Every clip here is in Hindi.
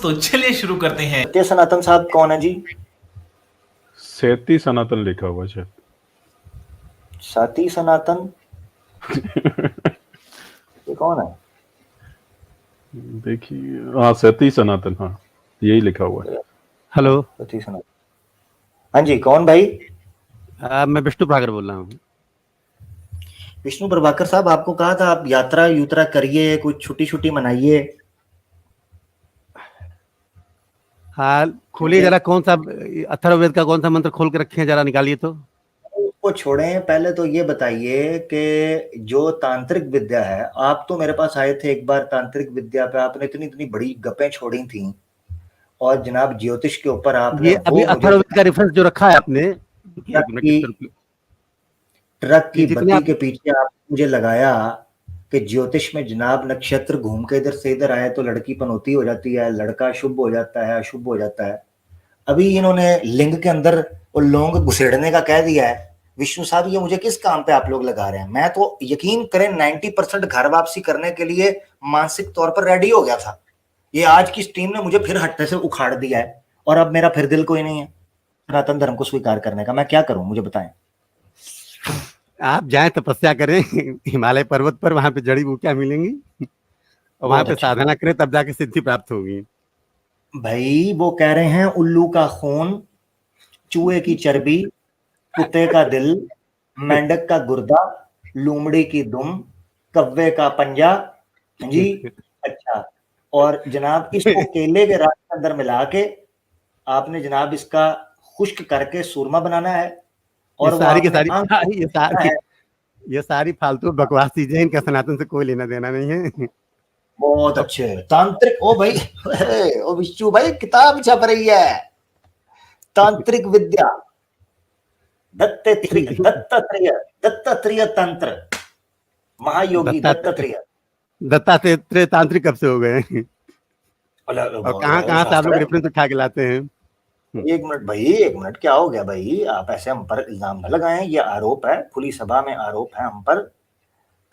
दोस्तों चलिए शुरू करते हैं। सत्य सनातन साहब कौन है जी? सेती सनातन लिखा हुआ शायद। साथी सनातन ये कौन है? देखिए, हाँ सेती सनातन, हाँ यही लिखा हुआ है। हेलो, साथी सनातन। हाँ जी, कौन भाई? मैं विष्णु प्रभाकर बोल रहा हूँ। विष्णु प्रभाकर साहब, आपको कहा था आप यात्रा यूत्रा करिए, कुछ छुट्टी छुट्टी मनाइए। हाँ, खोलिए जरा, कौन सा अथर्ववेद का कौन सा मंत्र खोल के रखे हैं, जरा निकालिए तो। उसको छोड़ें, पहले तो ये बताइए कि जो तांत्रिक विद्या है, आप तो मेरे पास आए थे एक बार तांत्रिक विद्या पे, आपने इतनी इतनी बड़ी गप्पें छोड़ी थी, और जनाब ज्योतिष के ऊपर आपने ये अभी अथर्ववेद का रेफरेंस जो रखा है आपने, ट्रक की जितने बत्ती के पीछे आप मुझे लगाया कि ज्योतिष में जनाब नक्षत्र घूम के इधर से इधर आए तो लड़की पनौती हो जाती है, लड़का शुभ हो जाता है, अशुभ हो जाता है। अभी इन्होंने लिंग के अंदर वो लौंग घुसेड़ने का कह दिया है। विष्णु साहब, ये मुझे किस काम पे आप लोग लगा रहे हैं? मैं तो यकीन करें 90% घर वापसी करने के लिए मानसिक तौर पर रेडी हो गया था। ये आज की टीम ने मुझे फिर हट्टे से उखाड़ दिया है, और अब मेरा फिर दिल कोई नहीं है सनातन धर्म को स्वीकार करने का। मैं क्या करूं, मुझे बताएं। आप जाएं तपस्या करें हिमालय पर्वत पर, वहां पे जड़ी बूटियां मिलेंगी और वहां पे साधना करें, तब जाके सिद्धि प्राप्त होगी। भाई वो कह रहे हैं उल्लू का खून, चूहे की चर्बी, कुत्ते का दिल, मेंढक का गुर्दा, लोमड़ी की दुम, कव्वे का पंजा जी। अच्छा, और जनाब इसको केले के रस के अंदर मिला के आपने जनाब इसका खुश्क करके सूरमा बनाना है। और ये सारी फालतू बकवास चीजें, इनका सनातन से कोई लेना देना नहीं है। बहुत अच्छे तांत्रिक। ओ भाई, ओ विष्णु भाई, किताब छप रही है, तांत्रिक विद्या, दत्तात्रेय तंत्र, महायोगी दत्तात्रेय। दत्तात्रेय तांत्रिक कब से हो गए? और कहाँ से आप लोग रेफरेंस उठा के लाते हैं? एक मिनट भाई, एक मिनट, क्या हो गया भाई? आप ऐसे हम पर इल्जाम न लगाएं, ये आरोप है, खुली सभा में आरोप है हम पर।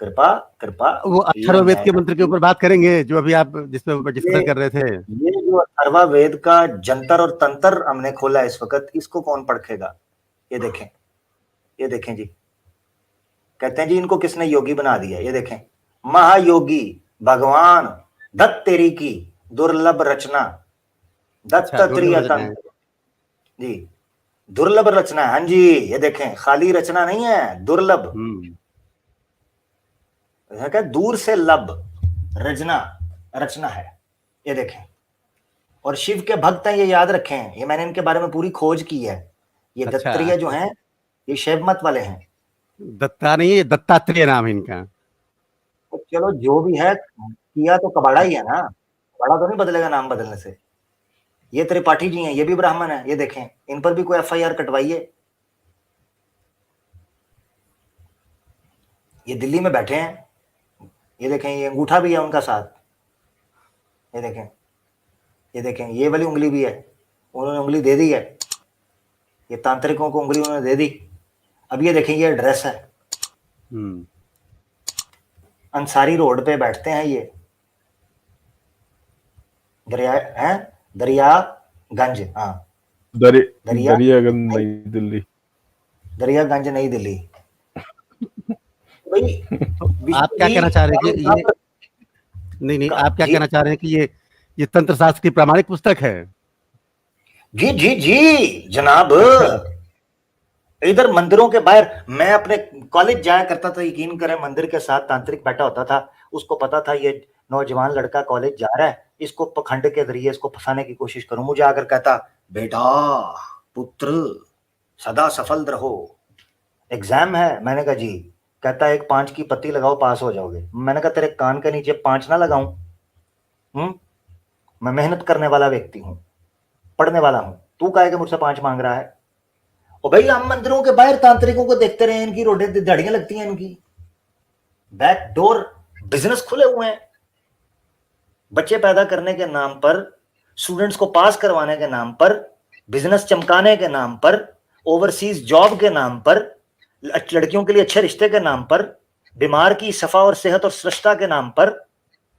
कृपा कृपा। वो अथर्ववेद के मंत्र के ऊपर बात करेंगे जो अभी आप जिसपे डिस्कस कर रहे थे। ये जो अथर्ववेद का जंतर और तंत्र हमने खोला इस वक्त, इसको कौन पढ़ेगा? ये देखें, ये देखें जी, कहते हैं जी इनको किसने योगी बना दिया। ये देखें, महायोगी भगवान दत्त तेरी की दुर्लभ रचना, दत्तात्रेय तंत्र जी, दुर्लभ रचना। हाँ जी, ये देखें, खाली रचना नहीं है, दुर्लभ। क्या दूर से लब, रचना, रचना है। ये देखें, और शिव के भक्त हैं, ये याद रखें, ये मैंने इनके बारे में पूरी खोज की है। ये दत्तात्रेय जो हैं, ये शैव मत वाले हैं। दत्ता नहीं, ये दत्तात्रेय नाम है इनका। तो चलो जो भी है, किया तो कबाड़ा ही है ना, कबाड़ा तो नहीं बदलेगा नाम बदलने से। ये त्रिपाठी जी हैं, ये भी ब्राह्मण है। ये देखें, इन पर भी कोई FIR कटवाइए। ये दिल्ली में बैठे हैं, ये देखें, ये अंगूठा भी है उनका साथ। ये देखें, ये देखें, ये वाली उंगली भी है, उन्होंने उंगली दे दी है, ये तांत्रिकों को उंगली उन्होंने दे दी। अब ये देखें, ये एड्रेस है, अंसारी रोड पे बैठते हैं ये, दरियागंज, हाँ दरियागंज नई दिल्ली, दरियागंज नई दिल्ली। भाई आप क्या कहना चाह रहे हैं कि ये नहीं, आप क्या कहना चाह रहे हैं कि ये तंत्र शास्त्र की प्रामाणिक पुस्तक है? जी जी जी जनाब। इधर मंदिरों के बाहर, मैं अपने कॉलेज जाया करता था, यकीन करें, मंदिर के साथ तांत्रिक बैठा होता था, उसको पता था ये नौजवान लड़का कॉलेज जा रहा है, इसको पखंड के जरिए इसको फंसाने की कोशिश करूं। मुझे आकर कहता, बेटा पुत्र सदा सफल रहो, एग्जाम है। मैंने कहा जी। कहता है 1 5 की पत्ती लगाओ, पास हो जाओगे। मैंने कहा तेरे कान के नीचे 5 ना लगाऊं? मैं मेहनत करने वाला व्यक्ति हूं, पढ़ने वाला हूं, तू काहे के मुझसे 5 मांग रहा है? और भाई हम मंदिरों के बाहर तांत्रिकों को देखते रहे, इनकी रोडे दाढ़ियां लगती हैं, इनकी बैकडोर बिजनेस खुले हुए हैं, बच्चे पैदा करने के नाम पर, स्टूडेंट्स को पास करवाने के नाम पर, बिजनेस चमकाने के नाम पर, ओवरसीज जॉब के नाम पर, लड़कियों के लिए अच्छे रिश्ते के नाम पर, बीमार की सफा और सेहत और स्वच्छता के नाम पर,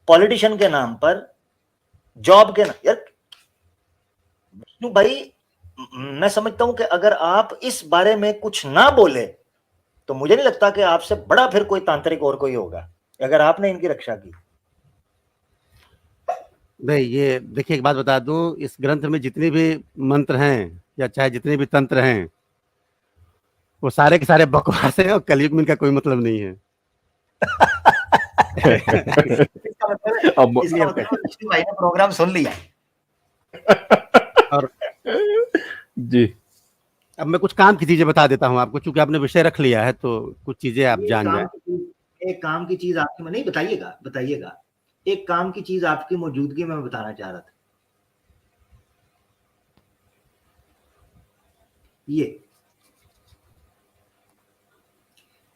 पॉलिटिशियन के नाम पर, जॉब के नाम। यार विष्णु भाई, मैं समझता हूं कि अगर आप इस बारे में कुछ ना बोले तो मुझे नहीं लगता कि आपसे बड़ा फिर कोई तांत्रिक और कोई होगा, अगर आपने इनकी रक्षा की। नहीं, ये देखिए एक बात बता दूं, इस ग्रंथ में जितने भी मंत्र हैं या चाहे जितने भी तंत्र हैं, वो सारे के सारे बकवास हैं और कलयुग में इनका कोई मतलब नहीं है। इसका मतलब अब विष्णु भाई ने प्रोग्राम सुन लिया। और जी अब मैं कुछ काम की चीजें बता देता हूँ आपको, चूंकि आपने विषय रख लिया है तो कुछ चीजें आप जान जाए। एक काम की चीज आपकी, नहीं बताइएगा बताइएगा, एक काम की चीज आपकी मौजूदगी में मैं बताना चाह रहा था।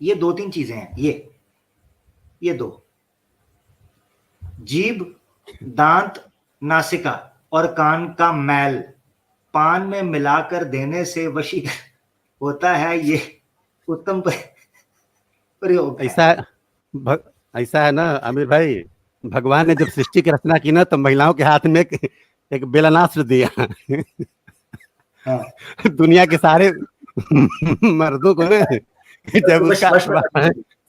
ये 2-3 चीजें हैं, ये 2, जीभ, दांत, नासिका और कान का मैल पान में मिलाकर देने से वशीकरण होता है। ये उत्तम प्रयोग है। ऐसा है ना आमिर भाई, भगवान ने जब सृष्टि की रचना की ना तो महिलाओं के हाथ में एक बेलनास्त्र दिया। हाँ। दुनिया के सारे मर्दों को ना जब उसका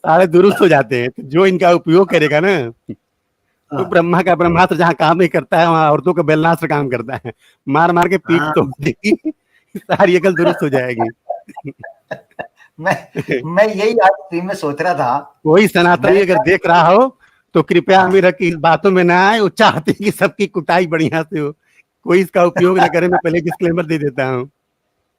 सारे दुरुस्त हो जाते हैं, तो जो इनका उपयोग करेगा ना, तो ब्रह्मा का ब्रह्मास्त्र जहाँ काम नहीं करता है वहां औरतों का बेलनास्त्र काम करता है। मार मार के पीठ तोड़ देगी, सारी अकल दुरुस्त हो जाएगी। मैं यही आज स्ट्रीम में सोच रहा था, कोई सनातनी अगर देख रहा हो तो कृपया आमिर की बातों में ना आए, वो चाहते हैं कि सबकी कुटाई बढ़िया से हो, कोई इसका उपयोग ना करे। मैं पहले डिस्क्लेमर दे देता हूँ।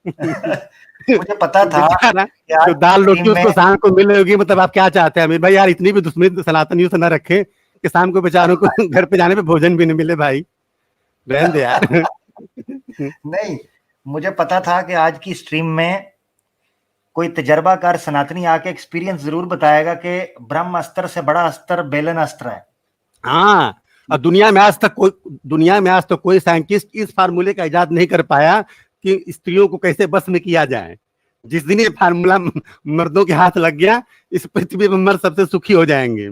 मुझे पता था जो दाल रोटी उसको शाम को मिल होगी, मतलब आप क्या चाहते हैं आमिर भाई? यार इतनी भी दुश्मनी सनातनियों से ना रखे कि शाम को बेचारों को घर पे जाने पे भोजन भी नहीं मिले भाई, रहने दे यार। नहीं, मुझे पता था कि आज की स्ट्रीम में कोई तजर्बाकार सनातनी आके एक्सपीरियंस जरूर बताएगा कि ब्रह्म अस्त्र से बड़ा अस्त्र बेलन अस्त्र है। हाँ, और दुनिया में आज तक कोई साइंटिस्ट इस फार्मूले का इजाद नहीं कर पाया कि स्त्रियों को कैसे बस में किया जाए। जिस दिन ये फार्मूला मर्दों के हाथ लग गया, इस पृथ्वी पर मर्द सबसे सुखी हो जाएंगे।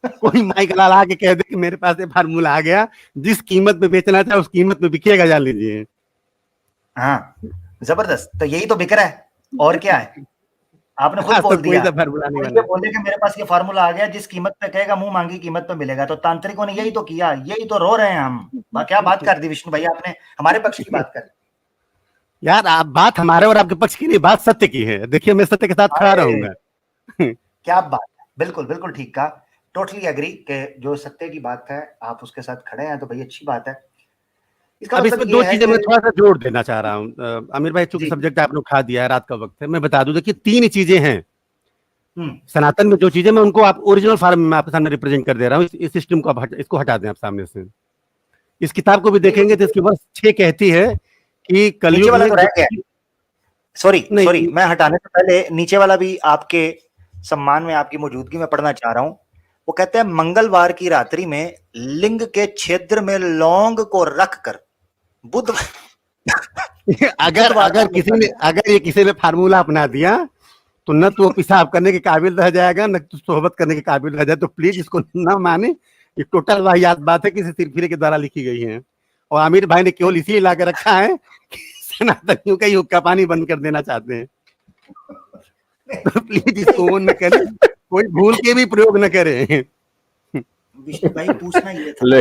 कोई माइक ला के कह दे कि मेरे पास ये फार्मूला आ गया, जिस कीमत पे बेचना चाहे उस कीमत पे बिकेगा, जान लीजिए। हाँ, जबरदस्त। तो यही तो बिक रहा है, और क्या है? आपने खुद बोल दिया, बोले कि मेरे पास ये फार्मूला आ गया, जिस कीमत पे कहेगा मुंह मांगी कीमत पे मिलेगा। तो तांत्रिकों ने यही तो किया, यही तो रो रहे हैं हम। क्या बात कर दी विष्णु भाई, आपने हमारे पक्ष की बात कर। यार आप बात हमारे और आपके पक्ष की नहीं, बात सत्य की है। देखिए मैं सत्य के साथ खड़ा रहूंगा। क्या बात है, बिल्कुल बिल्कुल ठीक कहा, टोटली एग्री कि जो सत्य की बात है आप उसके साथ खड़े हैं, तो भाई अच्छी बात है। अब इसमें 2 चीजें मैं थोड़ा सा जोड़ देना चाह रहा हूँ आमिर भाई, चूंकि सब्जेक्ट आपने उठा दिया है, रात का वक्त है, मैं बता दूं। देखिए 3 चीजें हैं सनातन में, जो चीजें मैं उनको आप ओरिजिनल फॉर्म में आपके सामने रिप्रेजेंट कर दे रहा हूँ। इस सिस्टम को आप इसको हटा दें आप सामने से। इस किताब को भी देखेंगे तो इसकी वर्ष 6 कहती है कि कलयुग में, सॉरी मैं हटाने से पहले नीचे वाला भी आपके सम्मान में, आपकी मौजूदगी में पढ़ना चाह रहा हूं। वो कहते हैं, मंगलवार की रात्रि में लिंग के क्षेत्र में लौंग को रखकर बुधवार अगर ये किसी ने फार्मूला अपना दिया तो न तो वो पेशाब करने के काबिल रह जाएगा, न तो सोहबत करने के काबिल रह जाए। तो प्लीज इसको ना माने, ये टोटल वाहियात बात है, किसी सिरफिरे के द्वारा लिखी गई है। और आमिर भाई ने केवल इसी ला के रखा है कि सनातनियों का युग का पानी बंद कर देना चाहते हैं। तो प्लीज इसको न करें, कोई भूल के भी प्रयोग न करें। विष्णु भाई पूछना ये था,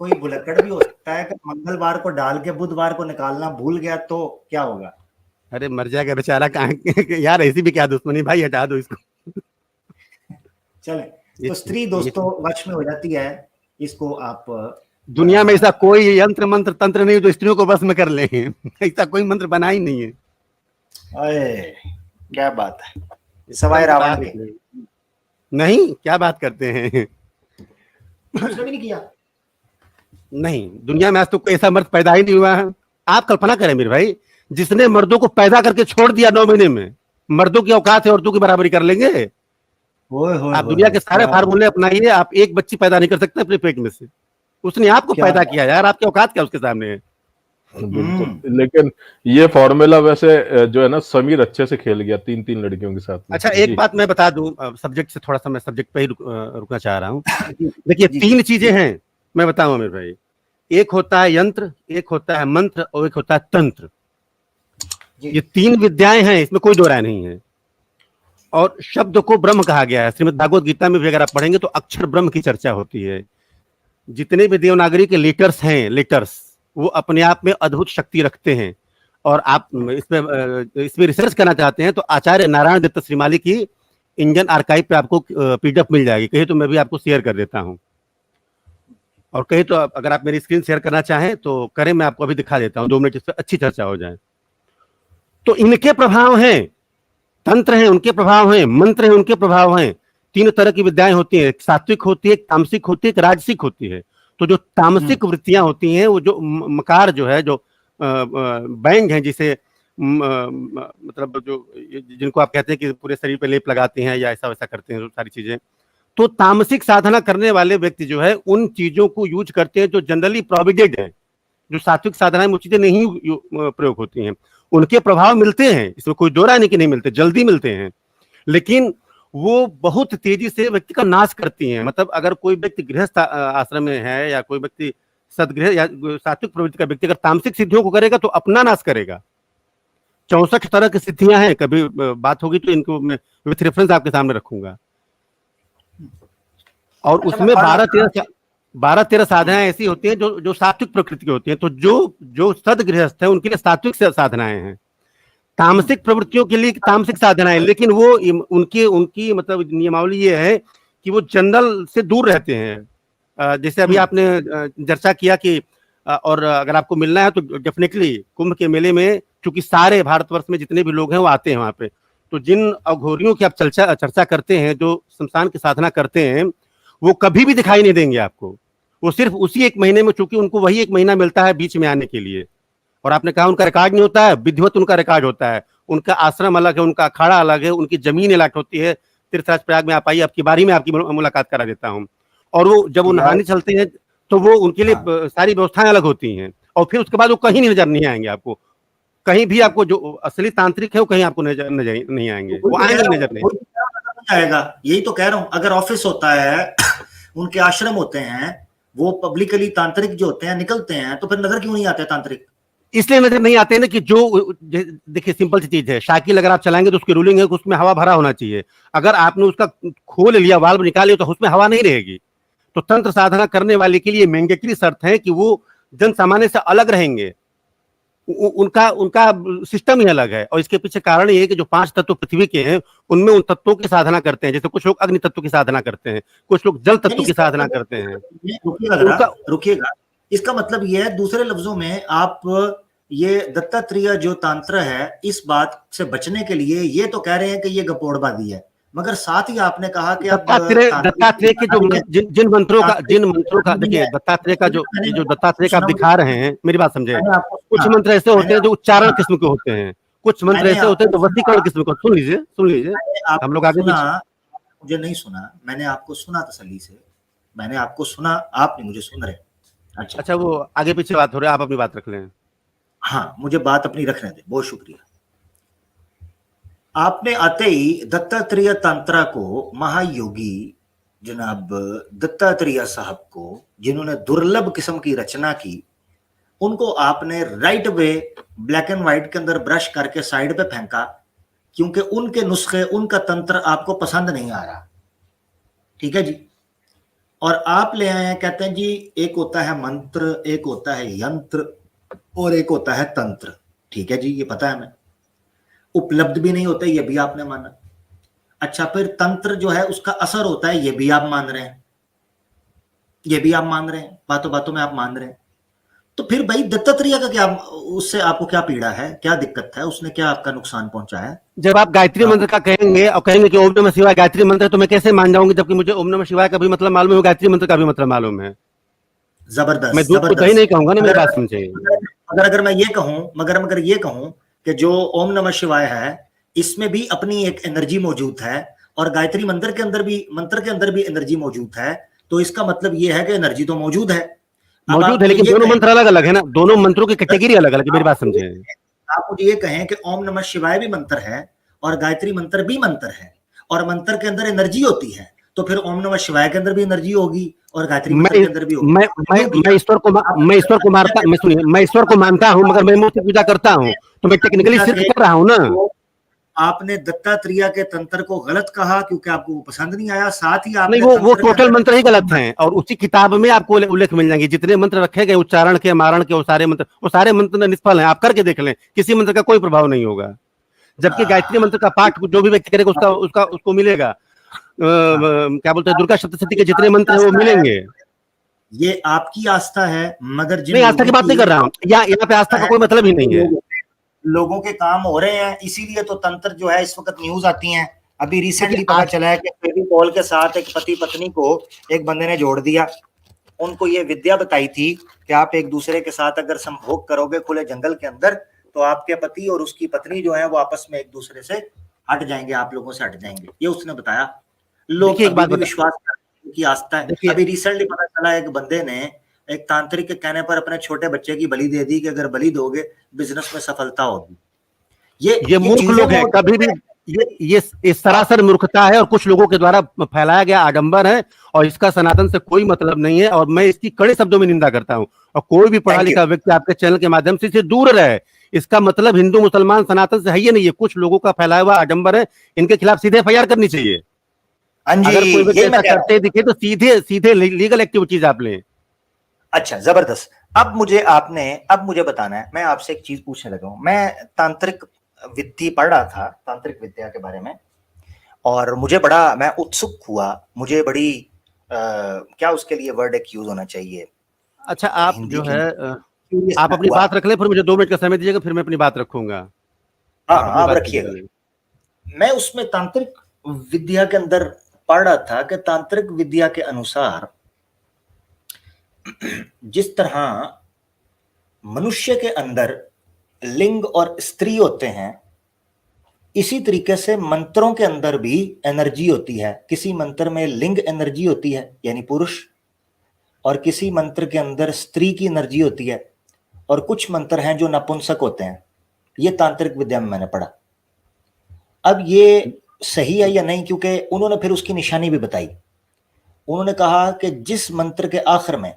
कोई भुलक्कड़ भी हो सकता है कि मंगलवार को डाल के बुधवार को निकालना भूल गया तो क्या होगा? अरे मर जाएगा बेचारा, कहाँ यार, ऐसी भी क्या दुश्मनी भाई, हटा दो इसको। चले, तो स्त्री दोस्तों वश में हो जाती है, इसको आप, दुनिया में ऐसा कोई यंत्र मंत्र तंत्र नहीं जो स्त्रियों को बस में कर ले, ऐसा कोई मंत्र बना ही नहीं है। अरे क्या बात है, सवाई रावण के नहीं, क्या बात करते हैं? उसने भी नहीं किया। नहीं, दुनिया में आज तो कोई ऐसा मर्द पैदा ही नहीं हुआ है। आप कल्पना करें मेरे भाई, जिसने मर्दों को पैदा करके छोड़ दिया 9 महीने में, मर्दों की औकात है औरतों की बराबरी कर लेंगे? आप दुनिया के सारे फार्मूले अपनाइए, आप एक बच्ची पैदा नहीं कर सकते अपने पेट में से। उसने आपको पैदा किया यार, आपकी औकात क्या उसके सामने है? बिल्कुल, लेकिन ये फॉर्मूला वैसे जो है ना, समीर अच्छे से खेल गया 3 लड़कियों के साथ में। अच्छा, एक बात मैं बता दूं, सब्जेक्ट से थोड़ा सा, मैं सब्जेक्ट पे ही रुकना चाह रहा हूँ। देखिए 3 चीजें हैं, मैं बताऊं आमिर भाई। एक होता है यंत्र, एक होता है मंत्र और एक होता है तंत्र। जी। ये 3 विद्याएं हैं, इसमें कोई दो राय नहीं है। और शब्द को ब्रह्म कहा गया है। श्रीमद् भागवत गीता में भी अगर आप पढ़ेंगे तो अक्षर ब्रह्म की चर्चा होती है। जितने भी देवनागरी के लेटर्स हैं, लेटर्स, वो अपने आप में अद्भुत शक्ति रखते हैं। और आप इसमें रिसर्च करना चाहते हैं तो आचार्य नारायण दत्त श्रीमाली की इंडियन आर्काइव पे आपको पीडीएफ मिल जाएगी। कहीं तो मैं भी आपको शेयर कर देता हूं, और कहीं तो अगर आप मेरी स्क्रीन शेयर करना चाहें तो करें, मैं आपको अभी दिखा देता हूं, 2 मिनट इस पर अच्छी चर्चा हो जाए। तो इनके प्रभाव हैं, तंत्र हैं उनके प्रभाव हैं, मंत्र हैं उनके प्रभाव हैं। 3 तरह की विद्याएं होती हैं, एक सात्विक होती है, एक तामसिक होती है, एक राजसिक होती है। तो जो तामसिक वृत्तियां होती हैं, वो जो मकार जो है, जो बैंड है, जिसे मतलब जो जिनको आप कहते हैं कि पूरे शरीर पे लेप लगाते हैं या ऐसा वैसा करते हैं, जो सारी चीजें, तो तामसिक साधना करने वाले व्यक्ति जो है उन चीजों को यूज करते हैं जो जनरली प्रोहिबिटेड है। जो सात्विक साधना में वो चीजें नहीं प्रयोग होती हैं, उनके प्रभाव मिलते हैं, इसमें कोई दो राय नहीं कि नहीं मिलते, जल्दी मिलते हैं, लेकिन वो बहुत तेजी से व्यक्ति का नाश करती हैं। मतलब अगर कोई व्यक्ति गृहस्थ आश्रम में है या कोई व्यक्ति सदगृह या सात्विक प्रवृत्ति का व्यक्ति अगर तामसिक सिद्धियों को करेगा तो अपना नाश करेगा। 64 तरह की सिद्धियां हैं, कभी बात होगी तो इनको मैं विथ रेफरेंस आपके सामने रखूंगा। और उसमें 12-13 साधनाएं ऐसी होती हैं जो सात्विक प्रकृति की होती हैं। तो जो सदगृहस्थ है उनके लिए सात्विक साधनाएं हैं, तामसिक प्रवृत्तियों के लिए तामसिक साधनाएं, लेकिन वो उनकी मतलब नियमावली ये है कि वो जनरल से दूर रहते हैं। जैसे अभी आपने चर्चा किया कि और अगर आपको मिलना है तो डेफिनेटली कुंभ के मेले में, क्योंकि सारे भारतवर्ष में जितने भी लोग हैं वो आते हैं वहां पे, तो जिन अघोरियों की आप चर्चा करते हैं, जो शमशान की साधना करते हैं, वो कभी भी दिखाई नहीं देंगे आपको। वो सिर्फ उसी 1 महीने में, चूंकि उनको वही 1 महीना मिलता है बीच में आने के लिए। और आपने कहा उनका रिकॉर्ड नहीं होता है, विधिवत उनका रिकॉर्ड होता है। उनका आश्रम अलग है, उनका अखाड़ा अलग है, उनकी जमीन अलग होती है। तीर्थराज प्रयाग में आप आइए, आपकी बारी में आपकी मुलाकात करा देता हूँ। और वो जब वो नहाने चलते हैं तो वो उनके लिए सारी व्यवस्थाएं अलग होती हैं। और फिर उसके बाद वो कहीं नजर नहीं आएंगे आपको, कहीं भी आपको जो असली तांत्रिक है वो कहीं आपको नजर नहीं आएंगे, वो आएंगे नजर नहीं आएगा। यही तो कह रहा हूँ, अगर ऑफिस होता है, उनके आश्रम होते हैं, वो पब्लिकली तांत्रिक जो होते हैं निकलते हैं, तो फिर नजर क्यों नहीं आते तांत्रिक? इसलिए नजर नहीं आते ना कि जो देखिए सिंपल सी चीज है, साइकिल अगर आप चलाएंगे तो उसकी रूलिंग है कि उसमें हवा भरा होना चाहिए। अगर आपने उसका खोल लिया, वाल्व निकाल लिया, तो उसमें हवा नहीं रहेगी। तो तंत्र साधना करने वाले के लिए मैंडेटरी शर्त है कि वो जन सामान्य से अलग रहेंगे, उनका सिस्टम ही अलग है। और इसके पीछे कारण ये है कि जो 5 तत्व पृथ्वी के हैं उनमें उन तत्वों की साधना करते हैं। जैसे कुछ लोग अग्नि तत्व की साधना करते हैं, कुछ लोग जल तत्व की साधना करते हैं। रुकिएगा, इसका मतलब ये है, दूसरे लफ्जों में आप ये दत्तात्रेय जो तंत्र है, इस बात से बचने के लिए ये तो कह रहे हैं कि ये गपोड़बाजी है, मगर साथ ही आपने कहा कि दत्तात्रेय के जो जिन मंत्रों का देखिए, दत्तात्रेय का जो दत्तात्रेय का आप दिखा रहे हैं, मेरी बात समझे, कुछ मंत्र ऐसे होते हैं जो उच्चारण किस्म के होते हैं, कुछ मंत्र ऐसे होते हैं जो वशीकरण किस्म के। सुन लीजिए, हम लोग आगे मुझे नहीं सुना, मैंने आपको सुना तसल्ली से, मैंने आपको सुना, आप नहीं मुझे सुन रहे। अच्छा, वो आगे पीछे बात हो रही है, आप अपनी बात रख लें। हाँ, मुझे बात अपनी रखने दें, बहुत शुक्रिया। आपने आते ही दत्तात्रेय तंत्र को, महायोगी जनाब दत्तात्रेय साहब को, जिन्होंने दुर्लभ किस्म की रचना की, उनको आपने right way black and white के अंदर ब्रश करके साइड पे फेंका, क्योंकि उनके नुस्खे, उनका तंत्र आपको पसंद नहीं आ रहा। ठीक है जी। और आप ले आए हैं, कहते हैं जी एक होता है मंत्र, एक होता है यंत्र और एक होता है तंत्र। ठीक है जी, ये पता है हमें, उपलब्ध भी नहीं होते, ये भी आपने माना। अच्छा, फिर तंत्र जो है उसका असर होता है, ये भी आप मान रहे हैं, ये भी आप मान रहे हैं, बातों बातों में आप मान रहे हैं। तो फिर भाई दत्तात्रेय का क्या, उससे आपको क्या पीड़ा है, क्या दिक्कत है, उसने क्या आपका नुकसान पहुंचाया है? जब आप गायत्री मंत्र का कहेंगे और कहेंगे कि ओम नमः शिवाय गायत्री मंत्र है, तो मैं कैसे मान जाऊंगी, जबकि मुझे ओम नमः शिवाय का भी मतलब मालूम है, गायत्री मंत्र का भी मतलब मालूम है। जबरदस्त। मैं दूध को दही नहीं कहूंगा ना, मेरी बात समझे। अगर मैं ये कहूं, मगर ये कहूं कि जो ओम नमः शिवाय है, इसमें भी अपनी एक एनर्जी मौजूद है, और गायत्री मंत्र के अंदर भी एनर्जी मौजूद है, तो इसका मतलब ये है कि एनर्जी तो मौजूद है, लेकिन दोनों मंत्र अलग अलग है ना, दोनों मंत्रों की कैटेगरी अलग अलग है, मेरी बात समझे। आप मुझे ये कहें कि ओम नमः शिवाय भी मंत्र है और गायत्री मंत्र भी मंत्र है, और मंत्र के अंदर एनर्जी होती है, तो फिर ओम नमः शिवाय के अंदर भी एनर्जी होगी और गायत्री मंत्र के अंदर भी होगा। मैं ईश्वर को मारता, मैं सुनिए, मैं ईश्वर को मानता हूँ मगर मैं मूर्ति पूजा करता हूँ, तो मैं टेक्निकली सिर्फ कर रहा हूँ ना। आपने दत्तात्रेय के तंत्र को गलत कहा क्योंकि आपको वो पसंद नहीं आया, साथ ही आपने नहीं, वो टोटल मंत्र ही गलत हैं, और उसी किताब में आपको उल्लेख मिल जाएंगे जितने मंत्र रखे गए उच्चारण के, मारण के, वो सारे मंत्र निष्फल हैं। आप करके देख लें, किसी मंत्र का कोई प्रभाव नहीं होगा। जबकि गायत्री मंत्र का पाठ जो भी व्यक्ति करेगा उसको मिलेगा, क्या बोलते हैं, दुर्गा सप्तशती के जितने मंत्र हैं वो मिलेंगे। ये आपकी आस्था है, मगर नहीं, आस्था की बात नहीं कर रहा हूँ, यहाँ पे आस्था का कोई मतलब ही नहीं है। लोगों के काम हो रहे हैं, इसीलिए तो तंत्र जो है इस वक्त न्यूज आती हैं। अभी रिसेंटली पता चला है कि फेविकॉल के साथ एक पति पत्नी को एक बंदे ने जोड़ दिया। उनको ये विद्या बताई थी कि आप एक दूसरे के साथ अगर संभोग करोगे खुले जंगल के अंदर, तो आपके पति और उसकी पत्नी जो है वो आपस में एक दूसरे से हट जाएंगे, आप लोगों से हट जाएंगे। ये उसने बताया। लोग एक बात विश्वास की आस्था है। अभी रिसेंटली पता चला एक बंदे ने एक तांत्रिक के कहने पर अपने छोटे बच्चे की बलि दे दी कि अगर बलि दोगे बिजनेस में सफलता होगी। ये मूर्ख लोग हैं, कभी भी ये सरासर मूर्खता है और कुछ लोगों के द्वारा फैलाया गया आडंबर है, और इसका सनातन से कोई मतलब नहीं है, और मैं इसकी कड़े शब्दों में निंदा करता हूं। और कोई भी पढ़ा लिखा व्यक्ति आपके चैनल के माध्यम से इसे दूर रहे। इसका मतलब हिंदू मुसलमान सनातन से है ही नहीं है, कुछ लोगों का फैलाया हुआ आडंबर है। इनके खिलाफ सीधे FIR करनी चाहिए। अगर कोई व्यक्ति ऐसा करते दिखे तो सीधे लीगल एक्टिविटीज आप लें। अच्छा, जबरदस्त। अब मुझे बताना है, मैं आपसे एक चीज पूछने लगा हूं। मैं तांत्रिक विद्या पढ़ रहा था, तांत्रिक विद्या के बारे में, और मैं उत्सुक हुआ। मुझे बड़ी क्या उसके लिए वर्ड एक यूज होना चाहिए। अच्छा, आप जो है आप अपनी बात रख ले, फिर मुझे 2 मिनट का समय दीजिएगा, फिर मैं अपनी बात रखूंगा। हाँ, आप रखिएगा। मैं उसमें तांत्रिक विद्या के अंदर पढ़ रहा था कि तांत्रिक विद्या के अनुसार जिस तरह मनुष्य के अंदर लिंग और स्त्री होते हैं, इसी तरीके से मंत्रों के अंदर भी एनर्जी होती है। किसी मंत्र में लिंग एनर्जी होती है यानी पुरुष, और किसी मंत्र के अंदर स्त्री की एनर्जी होती है, और कुछ मंत्र हैं जो नपुंसक होते हैं। ये तांत्रिक विद्या में मैंने पढ़ा। अब ये सही है या नहीं, क्योंकि उन्होंने फिर उसकी निशानी भी बताई। उन्होंने कहा कि जिस मंत्र के आखिर में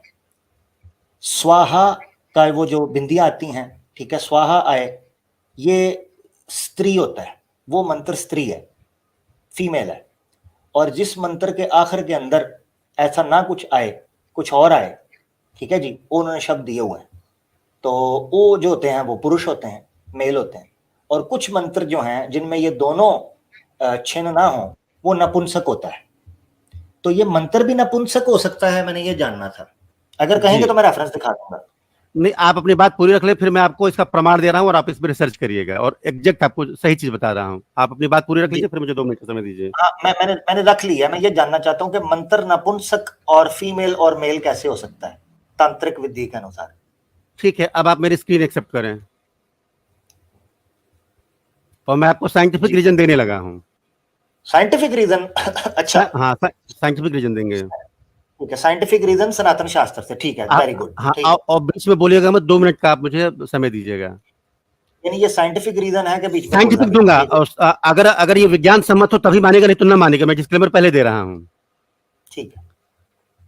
स्वाहा का वो जो बिंदियां आती हैं, ठीक है, स्वाहा आए, ये स्त्री होता है, वो मंत्र स्त्री है, फीमेल है। और जिस मंत्र के आखिर के अंदर ऐसा ना कुछ आए, कुछ और आए, ठीक है जी, उन्होंने शब्द दिए हुए हैं, तो वो जो होते हैं वो पुरुष होते हैं, मेल होते हैं। और कुछ मंत्र जो हैं जिनमें ये दोनों छिन्न ना हो, वो नपुंसक होता है। तो ये मंत्र भी नपुंसक हो सकता है, मैंने ये जानना था। अगर कहेंगे तो मैं रेफरेंस दिखा दूंगा। नहीं, आप अपनी बात पूरी रख ले, फिर मैं आपको इसका प्रमाण दे रहा हूं और आप इस पर रिसर्च करिएगा, और एग्जैक्ट आपको सही चीज बता रहा हूं। आप अपनी बात पूरी रख लीजिए, फिर मुझे 2 मिनट का समय दीजिए। हाँ, मैंने रख लिया। मैं ये जानना चाहता हूं कि मंत्र नपुंसक और फीमेल और मेल कैसे हो सकता है तांत्रिक विधि के अनुसार। ठीक है, अब आप मेरी स्क्रीन एक्सेप्ट करें, और मैं आपको साइंटिफिक रीजन देने लगा हूं। Scientific reason? अच्छा, हाँ, साइंटिफिक रीजन देंगे। ठीक है, साइंटिफिक रीजन सनातन शास्त्र से, ठीक है, वेरी गुड। हाँ, और बीच में बोलिएगा मत, 2 मिनट का आप मुझे समय दीजिएगा। यानी ये साइंटिफिक रीजन है कि बीच में साइंटिफिक दूंगा, और अगर ये विज्ञान सम्मत हो तभी मानेगा, नहीं तो ना मानेगा। मैं डिस्क्लेमर पहले दे रहा हूँ। ठीक है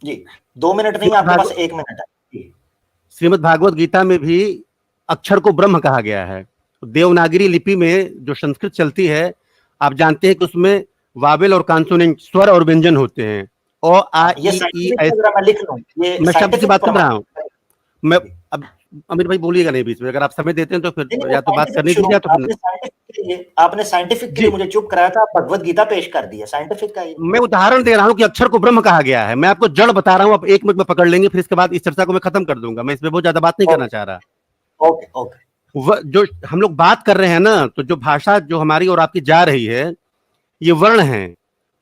जी, 2 मिनट नहीं, आपके पास 1 मिनट है। श्रीमद् भागवत गीता में भी अक्षर को ब्रह्म कहा गया है। देवनागरी लिपि में जो संस्कृत चलती है, आप जानते हैं कि उसमें वावेल और कॉन्सोनेंट, स्वर और व्यंजन होते हैं। ओ आ ई मैं लिख लूं, ये मैं शब्द की बात कर रहा हूँ। मैं अब अमीर भाई बोलिएगा नहीं बीच में, अगर आप समय देते हैं तो फिर या तो बात करनी दीजिए, तो आपने साइंटिफिक के लिए मुझे चुप कराया था, भगवत गीता पेश कर दी है साइंटिफिक का। मैं उदाहरण दे रहा हूँ कि अक्षर को ब्रह्म कहा गया है। मैं आपको जड़ बता रहा हूँ, आप 1 मिनट में पकड़ लेंगे, फिर इसके बाद इस चर्चा को मैं खत्म कर दूंगा। मैं इसमें बहुत ज्यादा बात नहीं करना चाह रहा। ओके। जो हम लोग बात कर रहे हैं ना, तो जो भाषा जो हमारी और आपकी जा रही है, ये वर्ण है।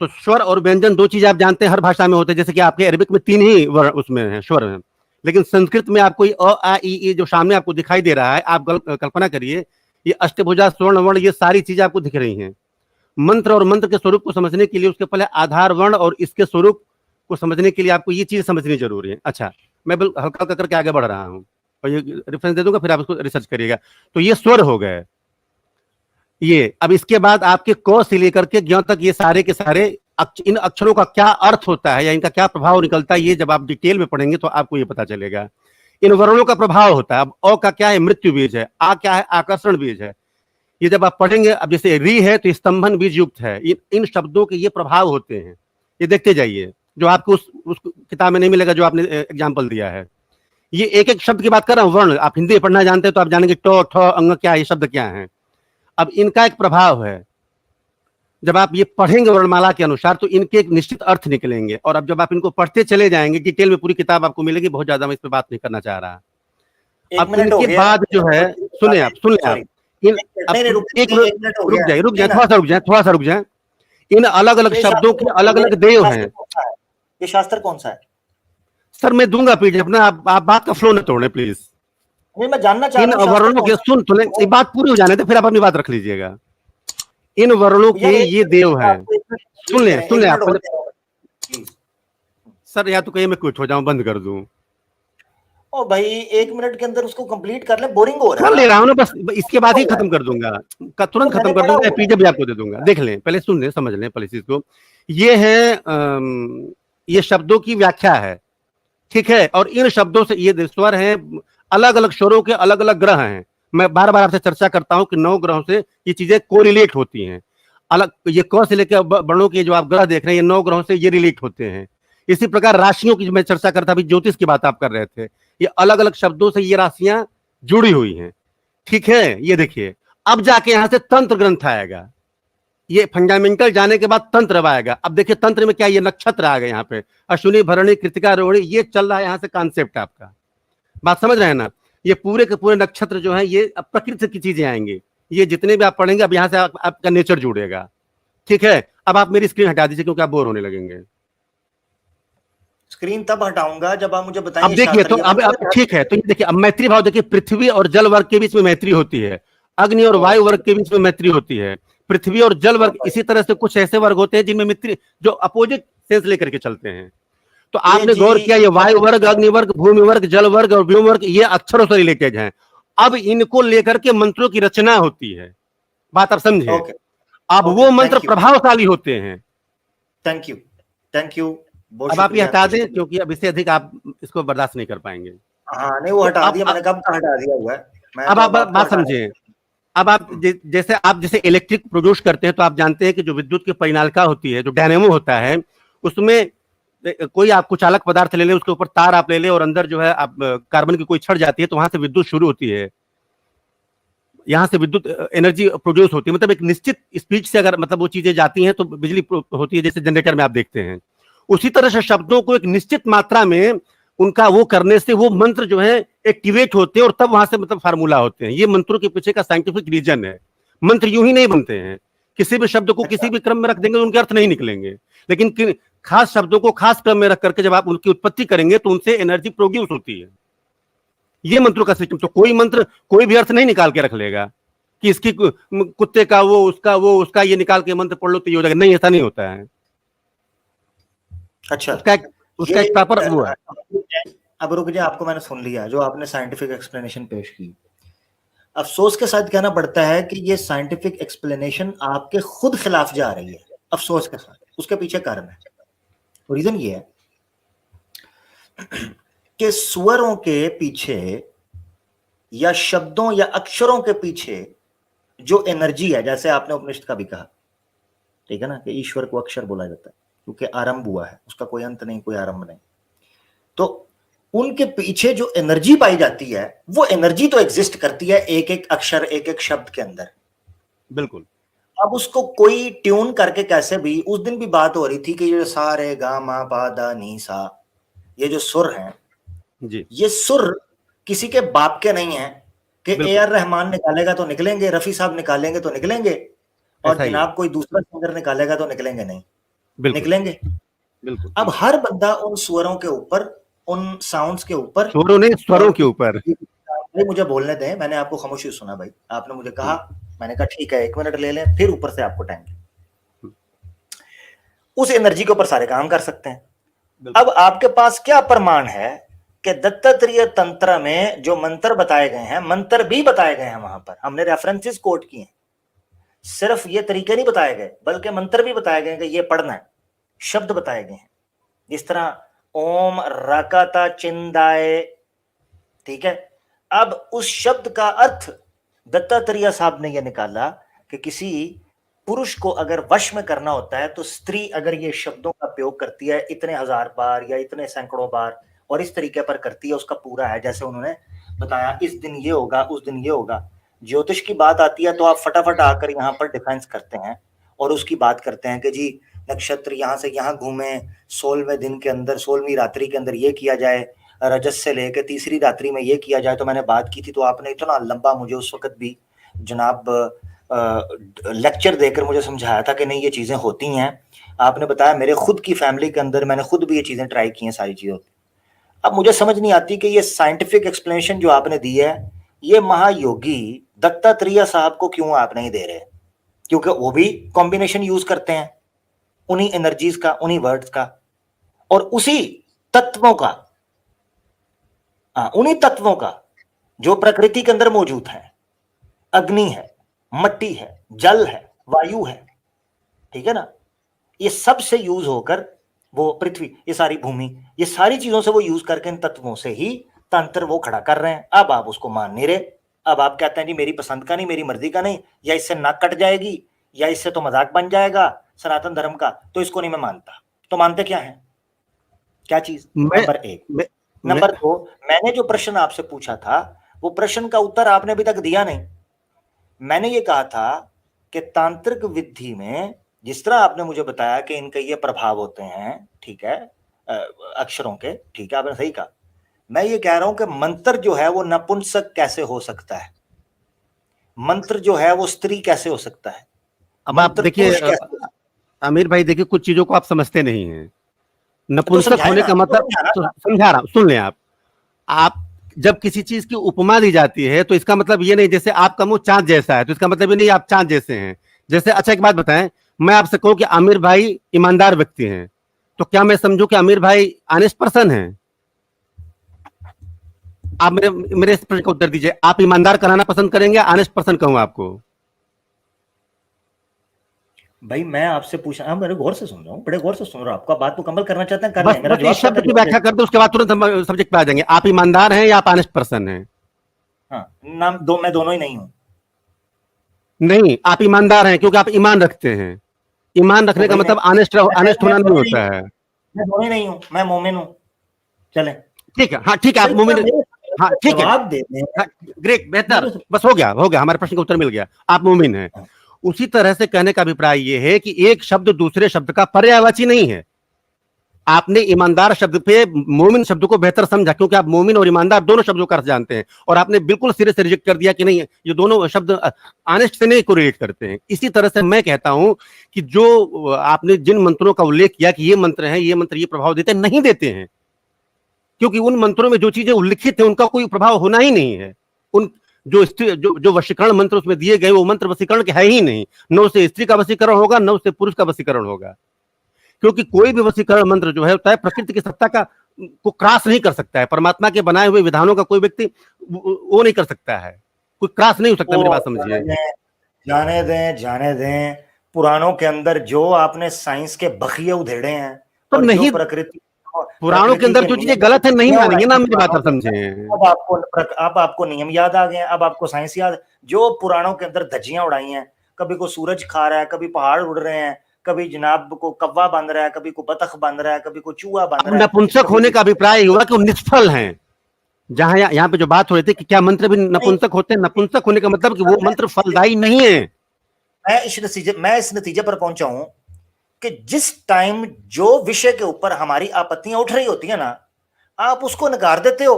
तो स्वर और व्यंजन 2 चीज आप जानते हैं हर भाषा में होते हैं। जैसे कि आपके अरबिक में 3 ही वर्ण उसमें है, स्वर है, लेकिन संस्कृत में आपको अ आ ई जो सामने आपको दिखाई दे रहा है, आप कल्पना करिए, ये अष्टभुजा, स्वर्ण वर्ण, ये सारी चीजें आपको दिख रही हैं। मंत्र और मंत्र के स्वरूप को समझने के लिए उसके पहले आधार वर्ण और इसके स्वरूप को समझने के लिए आपको ये चीज समझनी जरूरी है। अच्छा, मैं हल्का हल्का करके आगे बढ़ रहा हूँ, और ये रेफरेंस दे दूंगा, फिर आप उसको रिसर्च करिएगा। तो ये स्वर हो गए। ये अब इसके बाद आपके क से लेकर के ज्ञ तक ये सारे के सारे इन अक्षरों का क्या अर्थ होता है या इनका क्या प्रभाव निकलता है, ये जब आप डिटेल में पढ़ेंगे तो आपको ये पता चलेगा। इन वर्णों का प्रभाव होता है। अब अ का क्या है, मृत्यु बीज है। आ क्या है, आकर्षण बीज है। ये जब आप पढ़ेंगे, अब जैसे री है तो स्तंभन बीज युक्त है। इन शब्दों के ये प्रभाव होते हैं, ये देखते जाइए, जो आपको उस किताब में नहीं मिलेगा जो आपने एग्जाम्पल दिया है। ये एक एक शब्द की बात कर रहा हूँ, वर्ण। आप हिंदी पढ़ना जानते हैं तो आप जानेंगे ट, ठ, अंग क्या है, ये शब्द क्या है। अब इनका एक प्रभाव है। जब आप ये पढ़ेंगे वर्णमाला के अनुसार तो इनके एक निश्चित अर्थ निकलेंगे। और अब जब आप इनको पढ़ते चले जाएंगे, डिटेल में पूरी किताब आपको मिलेगी। बहुत ज्यादा मैं इस पर बात नहीं करना चाह रहा। अब इनके बाद जो है, सुने आप रुक जाए। इन अलग अलग शब्दों के अलग अलग देव हैं। ये शास्त्र कौन सा है? सर मैं दूंगा पीडीएफ ना, आप बात का फ्लो न तोड़े प्लीज। नहीं, मैं जानना चाह इन रहा हूं वर्णों के, सुन तो ले, बात पूरी हो जाने दे, फिर आप अपनी बात रख लीजिएगा। इन वर्णों के ये देव हैं। सुन ले आप सर, या तो कहीं मैं क्विट हो जाऊं, बंद कर दूं। ओ भाई, 1 मिनट के अंदर उसको कंप्लीट कर ले, बोरिंग हो रहा है। कर ले रहा हूं ना, बस इसके बाद ही खत्म कर दूंगा, तुरंत खत्म कर दूंगा। पीडीएफ भी आपको दे दूंगा, देख लें, पहले सुन लें, समझ लें पहले चीज को। ये है ये शब्दों की व्याख्या है, ठीक है। और इन शब्दों से ये स्वर हैं, अलग अलग स्वरों के अलग अलग ग्रह हैं। मैं बार बार आपसे चर्चा करता हूं कि 9 ग्रहों से ये चीजें कोरिलेट होती हैं। अलग ये क से लेकर वर्णों के जो आप ग्रह देख रहे हैं, ये 9 ग्रहों से ये रिलेट होते हैं। इसी प्रकार राशियों की मैं चर्चा करता, अभी ज्योतिष की बात आप कर रहे थे, ये अलग अलग शब्दों से ये राशियां जुड़ी हुई हैं, ठीक है। ये देखिए, अब जाके यहां से तंत्र ग्रंथ आएगा। ये फंडामेंटल जाने के बाद तंत्र आएगा। अब देखिए तंत्र में क्या, ये नक्षत्र आ गए यहाँ पे, अश्विनी, भरणी, कृतिका, रोहिणी, ये चल रहा है यहाँ से कॉन्सेप्ट आपका। बात समझ रहे हैं ना। ये पूरे के पूरे नक्षत्र जो है ये अब प्रकृति की चीजें आएंगे। ये जितने भी आप पढ़ेंगे, अब यहाँ से आपका नेचर जुड़ेगा, ठीक है। अब आप मेरी स्क्रीन हटा दीजिए क्योंकि आप बोर होने लगेंगे। स्क्रीन तब हटाऊंगा जब आप मुझे बताएंगे। अब देखिए तो अब ठीक है, तो ये देखिए, अब मैत्री भाव देखिए, पृथ्वी और जल वर्ग के बीच में मैत्री होती है, अग्नि और वायु वर्ग के बीच में मैत्री होती है, पृथ्वी और जल वर्ग। इसी तरह से कुछ ऐसे वर्ग होते हैं जिनमें मित्र जो अपोजिट सेंस लेकर के चलते हैं। तो आपने गौर किया, ये वायु वर्ग, अग्नि वर्ग, भूमि वर्ग, जल वर्ग और व्योम वर्ग, ये अक्षरों से रिलेटेड हैं। अब इनको लेकर के मंत्रों की रचना होती है। बात आप समझे। अब वो मंत्र प्रभावशाली होते हैं। Thank you. अब आप ये हटा दें क्योंकि अब इससे अधिक आप इसको बर्दाश्त नहीं कर पाएंगे। हाँ, नहीं वो हटा दिया मैंने, कब का हटा दिया हुआ है। अब आप बात समझे। अब आप जैसे इलेक्ट्रिक प्रोड्यूस करते हैं तो आप जानते हैं कि जो विद्युत की परिनालिका होती है, जो डायनेमो होता है, उसमें कोई आप कुछ चालक पदार्थ ले ले, उसके ऊपर तार आप ले ले और अंदर जो है आप कार्बन की कोई छड़ जाती है तो वहां से विद्युत शुरू होती है, यहां से विद्युत एनर्जी प्रोड्यूस होती है। मतलब एक निश्चित स्पीड से अगर मतलब वो चीजें जाती हैं तो बिजली होती है, जैसे जनरेटर में आप देखते हैं। उसी तरह से शब्दों को एक निश्चित मात्रा में उनका वो करने से वो मंत्र जो है एक्टिवेट होते हैं और तब वहां से मतलब फार्मूला होते हैं। ये मंत्रों के पीछे का साइंटिफिक रीजन है। मंत्र यूं ही नहीं बनते हैं। किसी भी शब्द को किसी भी क्रम में रख देंगे उनके अर्थ नहीं निकलेंगे, लेकिन खास शब्दों को खास क्रम में रख करके जब आप उनकी उत्पत्ति करेंगे तो उनसे एनर्जी प्रोड्यूस होती है। ये मंत्रों का सिस्टम। तो कोई मंत्र कोई भी अर्थ नहीं निकाल के रख लेगा कि इसकी कुत्ते का वो उसका ये निकाल के मंत्र पढ़ लो तो ये हो जाएगा। नहीं, ऐसा नहीं होता है। अच्छा, उसका एक प्रॉपर वो है। अब रुक जाए, आपको मैंने सुन लिया जो आपने साइंटिफिक एक्सप्लेनेशन पेश की। अफसोस के साथ कहना पड़ता है कि ये साइंटिफिक एक्सप्लेनेशन आपके खुद खिलाफ जा रही है, अफसोस के साथ। उसके पीछे कारण है, रीजन ये है कि स्वरों के पीछे या शब्दों या अक्षरों के पीछे जो एनर्जी है, जैसे आपने उपनिषद का भी कहा, ठीक है ना, कि ईश्वर को अक्षर बोला जाता है क्योंकि आरंभ हुआ है, उसका कोई अंत नहीं, कोई आरंभ नहीं। तो उनके पीछे जो एनर्जी पाई जाती है वो एनर्जी तो एग्जिस्ट करती है एक एक अक्षर, एक एक शब्द के अंदर। बिल्कुल। अब उसको कोई ट्यून करके कैसे भी, उस दिन भी बात हो रही थी कि ये सा रे गा मा पा दा नी सा, ये जो सुर हैं जी, ये सुर किसी के बाप के नहीं है कि ए.आर. रहमान निकालेगा तो निकलेंगे, रफी साहब निकालेंगे तो निकलेंगे, और जनाब कोई दूसरा सिंगर निकालेगा तो निकलेंगे नहीं, निकलेंगे। बिल्कुल। अब हर बंदा उन स्वरों के ऊपर, उन साउंड्स के ऊपर, स्वरों के ऊपर मुझे बोलने दें, मैंने आपको खामोशी सुना भाई, आपने मुझे कहा, मैंने कहा ठीक है 1 मिनट ले लें, फिर ऊपर से आपको टाइम। उस एनर्जी के ऊपर सारे काम कर सकते हैं। अब आपके पास क्या प्रमाण है कि दत्तात्रेय तंत्र में जो मंत्र बताए गए हैं, मंत्र भी बताए गए हैं वहां पर, हमने रेफरेंसेस कोट किए हैं, सिर्फ ये तरीके नहीं बताए गए बल्कि मंत्र भी बताए गए कि ये पढ़ना है। शब्द बताए गए हैं, जिस तरह ओम रकाता चिंदाए, ठीक है। अब उस शब्द का अर्थ दत्तात्रेय साहब ने यह निकाला कि किसी पुरुष को अगर वश में करना होता है तो स्त्री अगर ये शब्दों का प्रयोग करती है इतने हजार बार या इतने सैकड़ों बार और इस तरीके पर करती है, उसका पूरा है, जैसे उन्होंने बताया इस दिन ये होगा उस दिन ये होगा। ज्योतिष की बात आती है तो आप फटाफट आकर यहाँ पर डिफेंस करते हैं और उसकी बात करते हैं कि जी नक्षत्र यहाँ से यहाँ घूमे, 16वें दिन के अंदर 16वीं रात्रि के अंदर ये किया जाए, रजस से लेकर तीसरी रात्रि में ये किया जाए। तो मैंने बात की थी तो आपने इतना लंबा मुझे उस वक्त भी जनाब लेक्चर देकर मुझे समझाया था कि नहीं ये चीजें होती हैं। आपने बताया मेरे खुद की फैमिली के अंदर मैंने खुद भी ये चीजें ट्राई की हैं, सारी चीजें। अब मुझे समझ नहीं आती कि ये साइंटिफिक एक्सप्लेनेशन जो आपने दी है ये महायोगी दत्तात्रेय साहब को क्यों आप नहीं दे रहे, क्योंकि वो भी कॉम्बिनेशन यूज करते हैं उन्हीं एनर्जीज का, उन्हीं वर्ड्स का और उसी तत्वों का, उन्हीं तत्वों का जो प्रकृति के अंदर मौजूद है। अग्नि है, मट्टी है, जल है, वायु है, ठीक है ना। ये सब से यूज होकर वो पृथ्वी, ये सारी भूमि, ये सारी चीजों से वो यूज करके इन तत्वों से ही तंत्र वो खड़ा कर रहे हैं। अब आप उसको मान नहीं रहे, अब आप कहते हैं जी मेरी पसंद का नहीं, मेरी मर्जी का नहीं, या इससे नाक कट जाएगी या इससे तो मजाक बन जाएगा सनातन धर्म का, तो इसको नहीं मैं मानता। तो मानते क्या है, क्या चीज? नंबर एक। नंबर दो, मैंने जो प्रश्न आपसे पूछा था वो प्रश्न का उत्तर आपने अभी तक दिया नहीं। मैंने ये कहा था कि तांत्रिक विधि में जिस तरह आपने मुझे बताया कि इनके ये प्रभाव होते हैं, ठीक है, अक्षरों के, ठीक है, आपने सही कहा। मैं ये कह रहा हूं कि मंत्र जो है वो नपुंसक कैसे हो सकता है, मंत्र जो है वो स्त्री कैसे हो सकता है? अब आप देखिए आमिर भाई, देखिए कुछ चीजों को आप समझते नहीं हैं। नपुंसक होने का मतलब समझा रहा हूं, सुन लें आप जब किसी चीज की उपमा दी जाती है तो इसका मतलब ये नहीं जैसे आपका मुंह चांद जैसा है तो इसका मतलब ये नहीं आप चांद जैसे हैं। जैसे अच्छा एक बात बताएं, मैं आपसे कहूं कि आमिर भाई ईमानदार व्यक्ति हैं, तो क्या मैं समझूं कि आमिर भाई ऑनेस्ट पर्सन हैं? आप मेरे इस प्रश्न का उत्तर दीजिए, आप ईमानदार कराना पसंद करेंगे, ऑनेस्ट पर्सन कहूं आपको? भाई मैं आपसे पूछ रहा हूं, मेरे गौर से सुन रहा हूं, बड़े गौर से सुन रहा हूं, आपका बात मुकम्मल करना चाहते हैं, कर लें। मेरा जवाब शब्द की व्याख्या कर दो, उसके बाद तुरंत सब्जेक्ट पे आ जाएंगे। आप ईमानदार हैं या आप ऑनेस्ट पर्सन हैं? हाँ, नाम दो, मैं दोनों ही नहीं हूं। नहीं, आप ईमानदार हैं क्योंकि आप ईमान रखते हैं। ईमान रखने का मतलब ऑनेस्ट होना नहीं होता है। मैं दोनों ही नहीं हूं, मैं मोमिन हूं। चलें, ठीक है, हाँ ठीक है, आप मोमिन, हाँ ठीक है, जवाब दे दें। ग्रेट, बेहतर, बस हो गया, हमारे प्रश्न का उत्तर मिल गया, आप मोमिन हैं। उसी तरह से कहने का अभिप्राय यह है कि एक शब्द दूसरे शब्द का पर्यायवाची नहीं है। आपने ईमानदार शब्द पे मोमिन शब्द को बेहतर समझा क्योंकि आप मोमिन और ईमानदार दोनों शब्दों का अर्थ जानते हैं, और आपने बिल्कुल सिरे से रिजेक्ट कर दिया कि नहीं ये दोनों शब्द ऑनेस्ट से नहीं कोरिलेट करते हैं। इसी तरह से मैं कहता हूं कि जो आपने जिन मंत्रों का उल्लेख किया कि ये मंत्र हैं, ये मंत्र ये प्रभाव देते हैं, नहीं देते हैं, क्योंकि उन मंत्रों में जो चीजें उल्लिखित है उनका कोई प्रभाव होना ही नहीं है। उन जो वशीकरण मंत्र उसमें दिए गए वो मंत्र वशीकरण के है ही नहीं। न उससे स्त्री का वशीकरण होगा, न उससे पुरुष का वशीकरण होगा, क्योंकि कोई भी वशीकरण मंत्र जो है होता है प्रकृति की सत्ता का को क्रॉस नहीं कर सकता है। परमात्मा के बनाए हुए विधानों का कोई व्यक्ति वो नहीं कर सकता है, कोई क्रॉस नहीं हो सकता। मेरी बात समझिए। जाने दें पुराणों के अंदर जो आपने साइंस के बखिए उधेड़े हैं, तो नहीं, प्रकृति पुराणों के अंदर जो चीजें गलत है नहीं मानेंगे ना, मेरी बात आप समझे। अब आपको नियम याद आ गए, अब आपको साइंस याद। जो पुराणों के अंदर धज्जियां उड़ाई हैं, कभी को सूरज खा रहा है, कभी पहाड़ उड़ रहे हैं, कभी जनाब को कौवा बांध रहा है, कभी को बतख बांध रहा है, कभी को चूहा बांध रहा है। नपुंसक होने का अभिप्राय हुआ कि वो निष्फल हैं। जहां यहाँ पे जो बात हो रही थी कि क्या मंत्र भी नपुंसक होते हैं, नपुंसक होने का मतलब कि वो मंत्र फलदायी नहीं है। मैं इस नतीजे पर पहुंचा हूं कि जिस टाइम जो विषय के ऊपर हमारी आपत्तियां उठ रही होती है ना, आप उसको नकार देते हो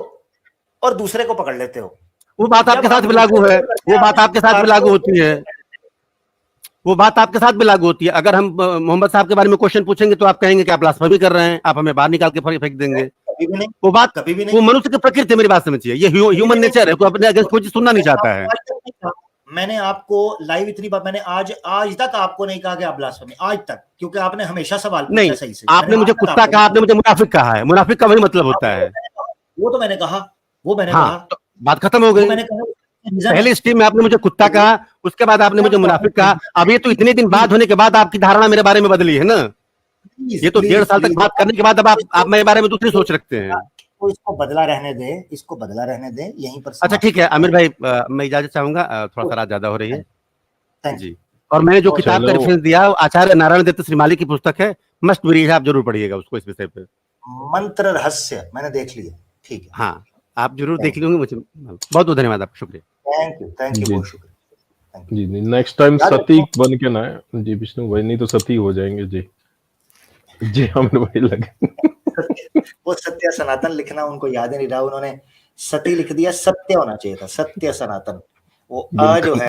और दूसरे को पकड़ लेते हो। वो बात आपके साथ भी लागू है, वो बात आपके साथ भी लागू होती है, वो बात आपके साथ भी लागू होती है। अगर हम मोहम्मद साहब के बारे में क्वेश्चन पूछेंगे तो आप कहेंगे कि आप ब्लास्फेमी कर रहे हैं, आप हमें बाहर निकाल के फेंक देंगे। वो बात कभी भी नहीं, वो मनुष्य की प्रकृति है। मेरी बात समझिए, ये ह्यूमन नेचर है, कोई अपने अगेंस्ट कोई सुनना नहीं चाहता है। मैंने आपको लाइव इतनी बार, मैंने आज तक आपको नहीं कहा कि आप ब्लास्फेमी, आज तक, क्योंकि आपने हमेशा सवाल पूछा सही से। आपने मुझे कुत्ता कहा, आपने मुझे मुनाफिक कहा है। मुनाफिक का वही मतलब होता है। वो तो मैंने कहा, वो मैंने कहा, तो बात खत्म हो गई। पहले स्ट्रीम में आपने मुझे कुत्ता कहा, उसके बाद आपने मुझे मुनाफिक कहा। अब ये तो इतने दिन बाद होने के बाद आपकी धारणा मेरे बारे में बदली है ना। ये तो 1.5 साल तक बात करने के बाद अब आप मेरे बारे में दूसरी सोच रखते हैं। तो इसको बदला रहने दे, इसको बदला रहने दे, यहीं पर अच्छा ठीक है आमिर भाई, मैं इजाजत चाहूंगा, थोड़ा सा रात ज्यादा हो रही है थैंक जी। और मैंने जो किताब का चलो। रेफरेंस दिया आचार्य नारायण दत्त श्रीमाली की पुस्तक है, मस्ट रीड, आप जरूर पढ़िएगा उसको इस विषय पे। मंत्र रहस्य मैंने देख लिया, ठीक है, हाँ आप जरूर देख लेंगे। मुझे बहुत बहुत धन्यवाद आपका, शुक्रिया। थैंक यू जी बहुत शुक्रिया। जी जी, नेक्स्ट टाइम याद सती बन के ना आए जी विष्णु भाई, नहीं तो सती हो जाएंगे जी। जी आमिर भाई लगे। वो सत्य सनातन लिखना उनको याद ही नहीं रहा, उन्होंने सती लिख दिया, सत्य होना चाहिए था, सत्य सनातन। वो अ जो है